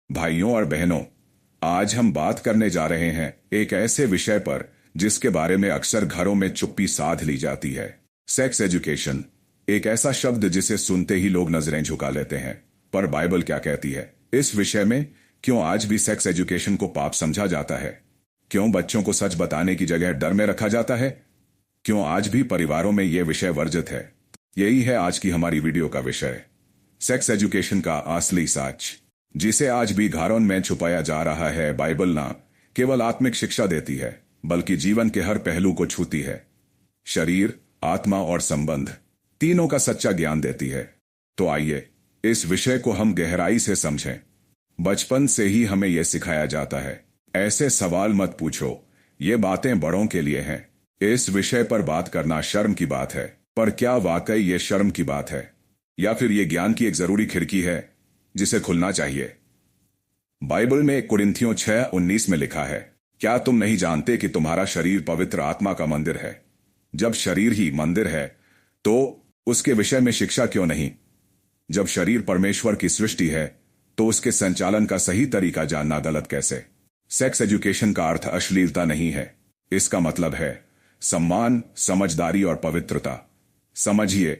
भाइयों और बहनों, आज हम बात करने जा रहे हैं एक ऐसे विषय पर जिसके बारे में अक्सर घरों में चुप्पी साध ली जाती है। सेक्स एजुकेशन, एक ऐसा शब्द जिसे सुनते ही लोग नजरें झुका लेते हैं। पर बाइबल क्या कहती है इस विषय में? क्यों आज भी सेक्स एजुकेशन को पाप समझा जाता है? क्यों बच्चों को सच बताने की जगह डर में रखा जाता है? क्यों आज भी परिवारों में यह विषय वर्जित है? यही है आज की हमारी वीडियो का विषय, सेक्स एजुकेशन का असली सच, जिसे आज भी घरों में छुपाया जा रहा है। बाइबल ना केवल आत्मिक शिक्षा देती है, बल्कि जीवन के हर पहलू को छूती है। शरीर, आत्मा और संबंध तीनों का सच्चा ज्ञान देती है। तो आइए इस विषय को हम गहराई से समझें। बचपन से ही हमें यह सिखाया जाता है, ऐसे सवाल मत पूछो, ये बातें बड़ों के लिए हैं। इस विषय पर बात करना शर्म की बात है। पर क्या वाकई ये शर्म की बात है, या फिर ये ज्ञान की एक जरूरी खिड़की है जिसे खुलना चाहिए? बाइबल में कुरिन्थियों 6:19 में लिखा है, क्या तुम नहीं जानते कि तुम्हारा शरीर पवित्र आत्मा का मंदिर है? जब शरीर ही मंदिर है तो उसके विषय में शिक्षा क्यों नहीं? जब शरीर परमेश्वर की सृष्टि है तो उसके संचालन का सही तरीका जानना गलत कैसे? सेक्स एजुकेशन का अर्थ अश्लीलता नहीं है। इसका मतलब है सम्मान, समझदारी और पवित्रता। समझिए,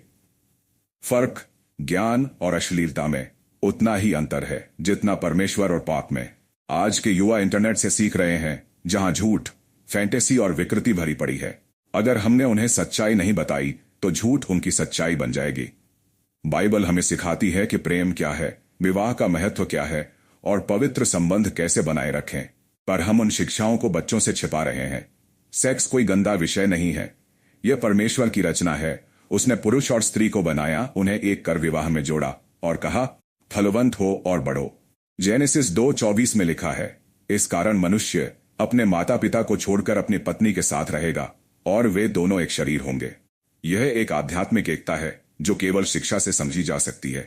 फर्क ज्ञान और अश्लीलता में उतना ही अंतर है जितना परमेश्वर और पाप में। आज के युवा इंटरनेट से सीख रहे हैं, जहां झूठ, फैंटेसी और विकृति भरी पड़ी है। अगर हमने उन्हें सच्चाई नहीं बताई तो झूठ उनकी सच्चाई बन जाएगी। बाइबल हमें सिखाती है कि प्रेम क्या है, विवाह का महत्व क्या है और पवित्र संबंध कैसे बनाए रखें। पर हम उन शिक्षाओं को बच्चों से छिपा रहे हैं। सेक्स कोई गंदा विषय नहीं है, यह परमेश्वर की रचना है। उसने पुरुष और स्त्री को बनाया, उन्हें एक कर विवाह में जोड़ा और कहा, फलवंत हो और बढ़ो। जेनेसिस 2:24 में लिखा है, इस कारण मनुष्य अपने माता पिता को छोड़कर अपनी पत्नी के साथ रहेगा और वे दोनों एक शरीर होंगे। यह एक आध्यात्मिक एकता है जो केवल शिक्षा से समझी जा सकती है।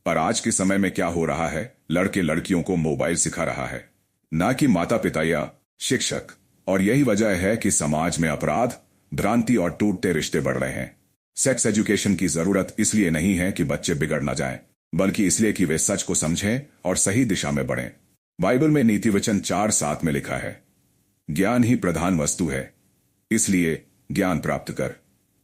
पर आज के समय में क्या हो रहा है? लड़के लड़कियों को मोबाइल सिखा रहा है, ना कि माता पिता या शिक्षक। और यही वजह है कि समाज में अपराध, भ्रांति और टूटते रिश्ते बढ़ रहे हैं। सेक्स एजुकेशन की जरूरत इसलिए नहीं है कि बच्चे बिगड़ न जाएं, बल्कि इसलिए कि वे सच को समझें और सही दिशा में बढ़ें। बाइबल में नीति वचन 4:7 में लिखा है, ज्ञान ही प्रधान वस्तु है, इसलिए ज्ञान प्राप्त कर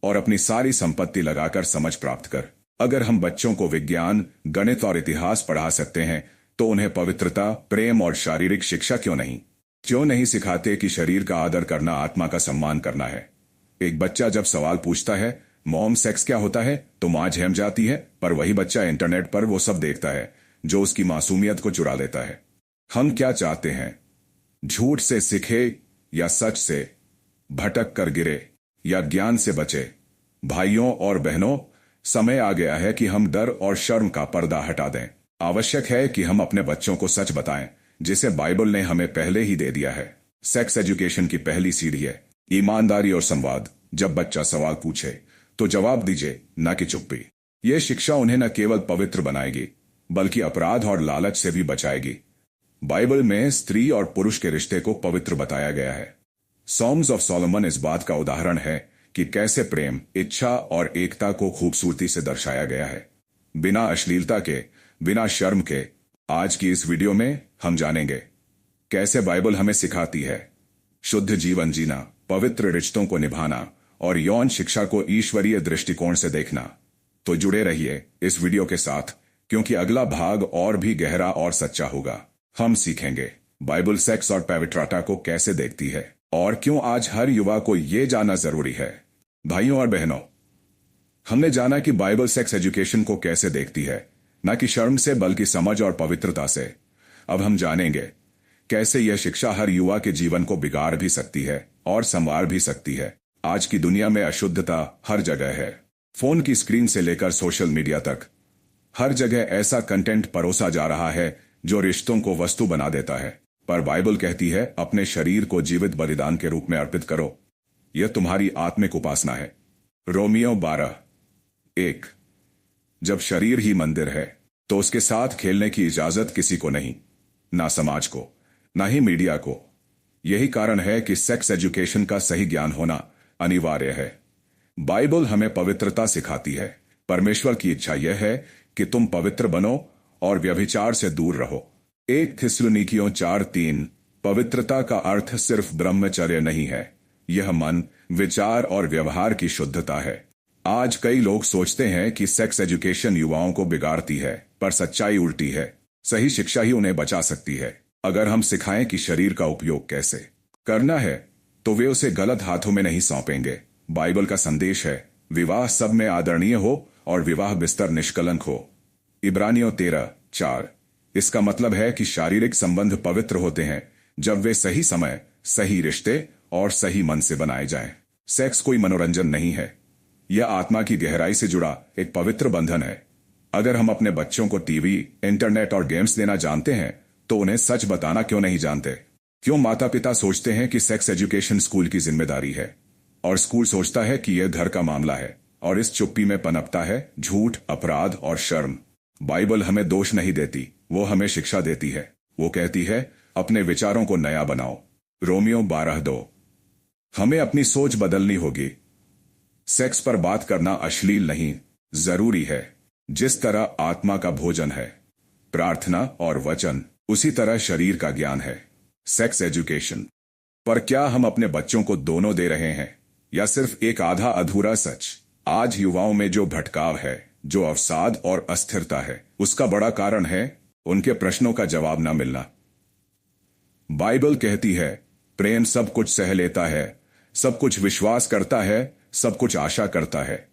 और अपनी सारी संपत्ति लगाकर समझ प्राप्त कर। अगर हम बच्चों को विज्ञान, गणित और इतिहास पढ़ा सकते हैं तो उन्हें पवित्रता, प्रेम और शारीरिक शिक्षा क्यों नहीं? क्यों नहीं सिखाते कि शरीर का आदर करना आत्मा का सम्मान करना है? एक बच्चा जब सवाल पूछता है, मॉम सेक्स क्या होता है, तो मां झेम जाती है। पर वही बच्चा इंटरनेट पर वो सब देखता है जो उसकी मासूमियत को चुरा लेता है। हम क्या चाहते हैं? झूठ से सीखे या सच से? भटक कर गिरे या ज्ञान से बचे? भाइयों और बहनों, समय आ गया है कि हम डर और शर्म का पर्दा हटा दें। आवश्यक है कि हम अपने बच्चों को सच बताएं, जिसे बाइबल ने हमें पहले ही दे दिया है। सेक्स एजुकेशन की पहली सीढ़ी है ईमानदारी और संवाद। जब बच्चा सवाल पूछे तो जवाब दीजिए, न कि चुप्पी। यह शिक्षा उन्हें न केवल पवित्र बनाएगी, बल्कि अपराध और लालच से भी बचाएगी। बाइबल में स्त्री और पुरुष के रिश्ते को पवित्र बताया गया है। सॉन्ग्स ऑफ सोलोमन इस बात का उदाहरण है कि कैसे प्रेम, इच्छा और एकता को खूबसूरती से दर्शाया गया है, बिना अश्लीलता के, बिना शर्म के। आज की इस वीडियो में हम जानेंगे कैसे बाइबल हमें सिखाती है शुद्ध जीवन जीना, पवित्र रिश्तों को निभाना और यौन शिक्षा को ईश्वरीय दृष्टिकोण से देखना। तो जुड़े रहिए इस वीडियो के साथ, क्योंकि अगला भाग और भी गहरा और सच्चा होगा। हम सीखेंगे बाइबल सेक्स और पवित्रता को कैसे देखती है और क्यों आज हर युवा को यह जानना जरूरी है। भाइयों और बहनों, हमने जाना कि बाइबल सेक्स एजुकेशन को कैसे देखती है, न कि शर्म से बल्कि समझ और पवित्रता से। अब हम जानेंगे कैसे यह शिक्षा हर युवा के जीवन को बिगाड़ भी सकती है और संवार भी सकती है। आज की दुनिया में अशुद्धता हर जगह है। फोन की स्क्रीन से लेकर सोशल मीडिया तक हर जगह ऐसा कंटेंट परोसा जा रहा है जो रिश्तों को वस्तु बना देता है। पर बाइबल कहती है, अपने शरीर को जीवित बलिदान के रूप में अर्पित करो, यह तुम्हारी आत्मिक उपासना है। रोमियो 12:1। जब शरीर ही मंदिर है तो उसके साथ खेलने की इजाजत किसी को नहीं, ना समाज को, ना ही मीडिया को। यही कारण है कि सेक्स एजुकेशन का सही ज्ञान होना अनिवार्य है। बाइबल हमें पवित्रता सिखाती है। परमेश्वर की इच्छा यह है कि तुम पवित्र बनो और व्यभिचार से दूर रहो। 1 थिस्सलुनीकियों 4:3। पवित्रता का अर्थ सिर्फ ब्रह्मचर्य नहीं है, यह मन, विचार और व्यवहार की शुद्धता है। आज कई लोग सोचते हैं कि सेक्स एजुकेशन युवाओं को बिगाड़ती है, पर सच्चाई उल्टी है। सही शिक्षा ही उन्हें बचा सकती है। अगर हम सिखाएं कि शरीर का उपयोग कैसे करना है, तो वे उसे गलत हाथों में नहीं सौंपेंगे। बाइबल का संदेश है, विवाह सब में आदरणीय हो और विवाह बिस्तर निष्कलंक हो। इब्रानियों 13:4। इसका मतलब है कि शारीरिक संबंध पवित्र होते हैं जब वे सही समय, सही रिश्ते और सही मन से बनाए जाएं। सेक्स कोई मनोरंजन नहीं है, यह आत्मा की गहराई से जुड़ा एक पवित्र बंधन है। अगर हम अपने बच्चों को टीवी, इंटरनेट और गेम्स देना जानते हैं, तो उन्हें सच बताना क्यों नहीं जानते? क्यों माता पिता सोचते हैं कि सेक्स एजुकेशन स्कूल की जिम्मेदारी है और स्कूल सोचता है कि यह घर का मामला है, और इस चुप्पी में पनपता है झूठ, अपराध और शर्म। बाइबल हमें दोष नहीं देती, वो हमें शिक्षा देती है। वो कहती है, अपने विचारों को नया बनाओ। रोमियो 12:2। हमें अपनी सोच बदलनी होगी। सेक्स पर बात करना अश्लील नहीं, जरूरी है। जिस तरह आत्मा का भोजन है, प्रार्थना और वचन, उसी तरह शरीर का ज्ञान है सेक्स एजुकेशन। पर क्या हम अपने बच्चों को दोनों दे रहे हैं, या सिर्फ एक आधा अधूरा सच? आज युवाओं में जो भटकाव है, जो अवसाद और अस्थिरता है, उसका बड़ा कारण है उनके प्रश्नों का जवाब न मिलना। बाइबल कहती है, प्रेम सब कुछ सह लेता है, सब कुछ विश्वास करता है, सब कुछ आशा करता है।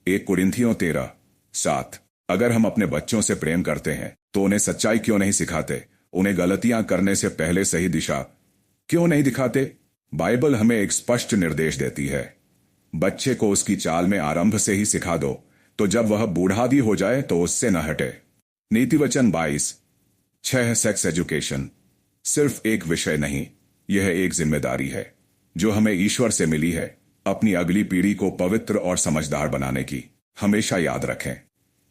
1 कुरिन्थियों 13:7। अगर हम अपने बच्चों से प्रेम करते हैं, तो उन्हें सच्चाई क्यों नहीं सिखाते? उन्हें गलतियां करने से पहले सही दिशा क्यों नहीं दिखाते? बाइबल हमें एक स्पष्ट निर्देश देती है, बच्चे को उसकी चाल में आरंभ से ही सिखा दो, तो जब वह बूढ़ा भी हो जाए तो उससे न हटे। नीतिवचन 22:6। सेक्स एजुकेशन सिर्फ एक विषय नहीं, यह एक जिम्मेदारी है जो हमें ईश्वर से मिली है, अपनी अगली पीढ़ी को पवित्र और समझदार बनाने की। हमेशा याद रखें,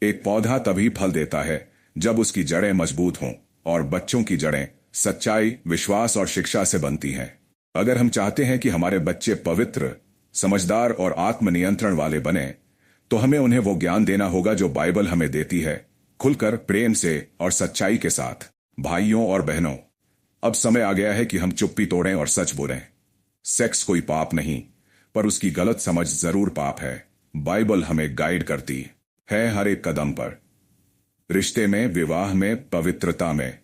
एक पौधा तभी फल देता है जब उसकी जड़ें मजबूत हों, और बच्चों की जड़ें सच्चाई, विश्वास और शिक्षा से बनती हैं। अगर हम चाहते हैं कि हमारे बच्चे पवित्र, समझदार और आत्मनियंत्रण वाले बने, तो हमें उन्हें वो ज्ञान देना होगा जो बाइबल हमें देती है, खुलकर, प्रेम से और सच्चाई के साथ। भाइयों और बहनों, अब समय आ गया है कि हम चुप्पी तोड़ें और सच बोलें। सेक्स कोई पाप नहीं, पर उसकी गलत समझ जरूर पाप है। बाइबल हमें गाइड करती है हर एक कदम पर, रिश्ते में, विवाह में, पवित्रता में।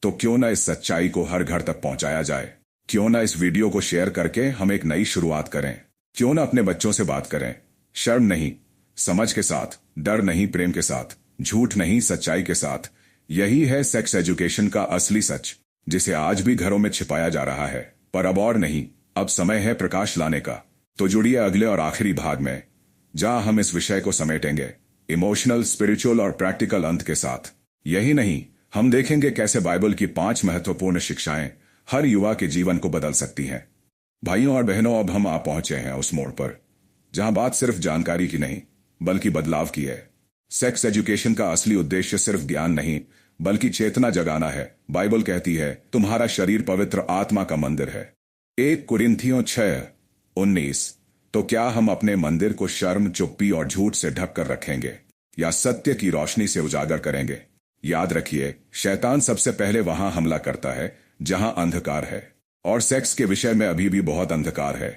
तो क्यों ना इस सच्चाई को हर घर तक पहुंचाया जाए? क्यों ना इस वीडियो को शेयर करके हम एक नई शुरुआत करें? क्यों ना अपने बच्चों से बात करें, शर्म नहीं, समझ के साथ, डर नहीं, प्रेम के साथ, झूठ नहीं, सच्चाई के साथ। यही है सेक्स एजुकेशन का असली सच, जिसे आज भी घरों में छिपाया जा रहा है। पर अब और नहीं, अब समय है प्रकाश लाने का। तो जुड़िए अगले और आखिरी भाग में, जहां हम इस विषय को समेटेंगे, इमोशनल, स्पिरिचुअल और प्रैक्टिकल अंत के साथ। यही नहीं, हम देखेंगे कैसे बाइबल की 5 महत्वपूर्ण शिक्षाएं हर युवा के जीवन को बदल सकती हैं। भाइयों और बहनों, अब हम आ पहुंचे हैं उस मोड़ पर जहां बात सिर्फ जानकारी की नहीं, बल्कि बदलाव की है। सेक्स एजुकेशन का असली उद्देश्य सिर्फ ज्ञान नहीं, बल्कि चेतना जगाना है। बाइबल कहती है, तुम्हारा शरीर पवित्र आत्मा का मंदिर है। 1 कुरिन्थियों 6:19। तो क्या हम अपने मंदिर को शर्म, चुप्पी और झूठ से ढक कर रखेंगे, या सत्य की रोशनी से उजागर करेंगे? याद रखिए, शैतान सबसे पहले वहां हमला करता है जहां अंधकार है, और सेक्स के विषय में अभी भी बहुत अंधकार है।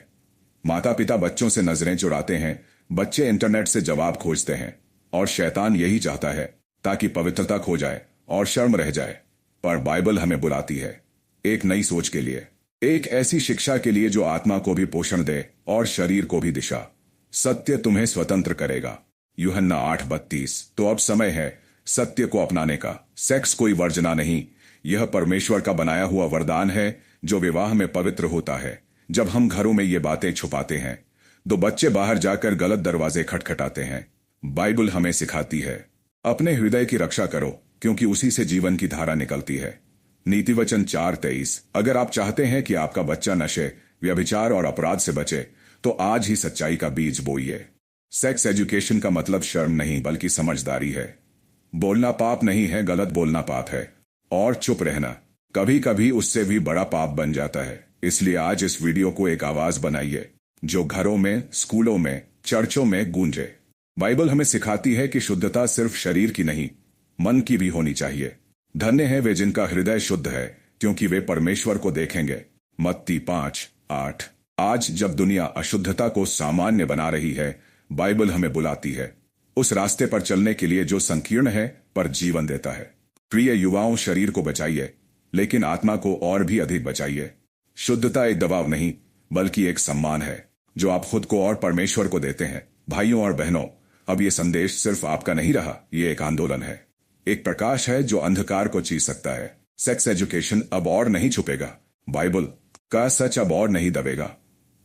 माता पिता बच्चों से नजरें चुराते हैं, बच्चे इंटरनेट से जवाब खोजते हैं, और शैतान यही चाहता है ताकि पवित्रता खो जाए और शर्म रह जाए। पर बाइबल हमें बुलाती है एक नई सोच के लिए, एक ऐसी शिक्षा के लिए जो आत्मा को भी पोषण दे और शरीर को भी दिशा। सत्य तुम्हें स्वतंत्र करेगा, यूहन्ना 8:32। तो अब समय है सत्य को अपनाने का। सेक्स कोई वर्जना नहीं, यह परमेश्वर का बनाया हुआ वरदान है जो विवाह में पवित्र होता है। जब हम घरों में ये बातें छुपाते हैं, तो बच्चे बाहर जाकर गलत दरवाजे खटखटाते हैं। बाइबल हमें सिखाती है, अपने हृदय की रक्षा करो, क्योंकि उसी से जीवन की धारा निकलती है। नीतिवचन 4:23। अगर आप चाहते हैं कि आपका बच्चा नशे, व्यभिचार और अपराध से बचे, तो आज ही सच्चाई का बीज बोइए। सेक्स एजुकेशन का मतलब शर्म नहीं, बल्कि समझदारी है। बोलना पाप नहीं है, गलत बोलना पाप है, और चुप रहना कभी कभी उससे भी बड़ा पाप बन जाता है। इसलिए आज इस वीडियो को एक आवाज बनाइए जो घरों में, स्कूलों में, चर्चों में गूंजे। बाइबल हमें सिखाती है कि शुद्धता सिर्फ शरीर की नहीं, मन की भी होनी चाहिए। धन्य है वे जिनका हृदय शुद्ध है, क्योंकि वे परमेश्वर को देखेंगे। मत्ती 5:8। आज जब दुनिया अशुद्धता को सामान्य बना रही है, बाइबल हमें बुलाती है उस रास्ते पर चलने के लिए जो संकीर्ण है पर जीवन देता है। प्रिय युवाओं, शरीर को बचाइए, लेकिन आत्मा को और भी अधिक बचाइए। शुद्धता एक दबाव नहीं, बल्कि एक सम्मान है जो आप खुद को और परमेश्वर को देते हैं। भाइयों और बहनों, अब ये संदेश सिर्फ आपका नहीं रहा, ये एक आंदोलन है, एक प्रकाश है जो अंधकार को चीर सकता है। सेक्स एजुकेशन अब और नहीं छुपेगा, बाइबल का सच अब और नहीं दबेगा।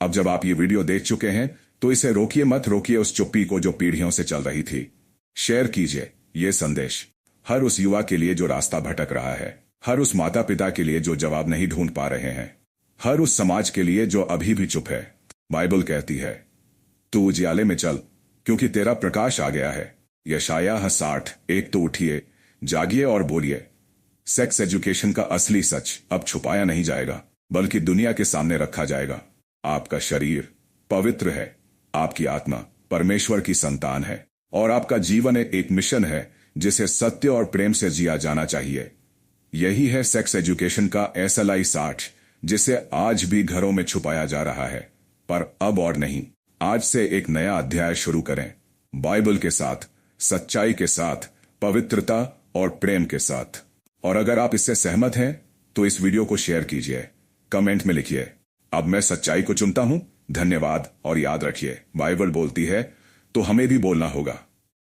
अब जब आप ये वीडियो देख चुके हैं तो इसे रोकिए मत, रोकिए उस चुप्पी को जो पीढ़ियों से चल रही थी। शेयर कीजिए ये संदेश हर उस युवा के लिए जो रास्ता भटक रहा है, हर उस माता पिता के लिए जो जवाब नहीं ढूंढ पा रहे हैं, हर उस समाज के लिए जो अभी भी चुप है। बाइबल कहती है, तू उजियाले में चल, क्योंकि तेरा प्रकाश आ गया है। यशायाह 60:1। तो उठिए, जागिए और बोलिए। सेक्स एजुकेशन का असली सच अब छुपाया नहीं जाएगा, बल्कि दुनिया के सामने रखा जाएगा। आपका शरीर पवित्र है, आपकी आत्मा परमेश्वर की संतान है, और आपका जीवन एक मिशन है जिसे सत्य और प्रेम से जिया जाना चाहिए। यही है सेक्स एजुकेशन का असली साठ, जिसे आज भी घरों में छुपाया जा रहा है। पर अब और नहीं, आज से एक नया अध्याय शुरू करें, बाइबल के साथ, सच्चाई के साथ, पवित्रता और प्रेम के साथ। और अगर आप इससे सहमत हैं तो इस वीडियो को शेयर कीजिए, कमेंट में लिखिए, अब मैं सच्चाई को चुनता हूं। धन्यवाद, और याद रखिए, बाइबल बोलती है तो हमें भी बोलना होगा।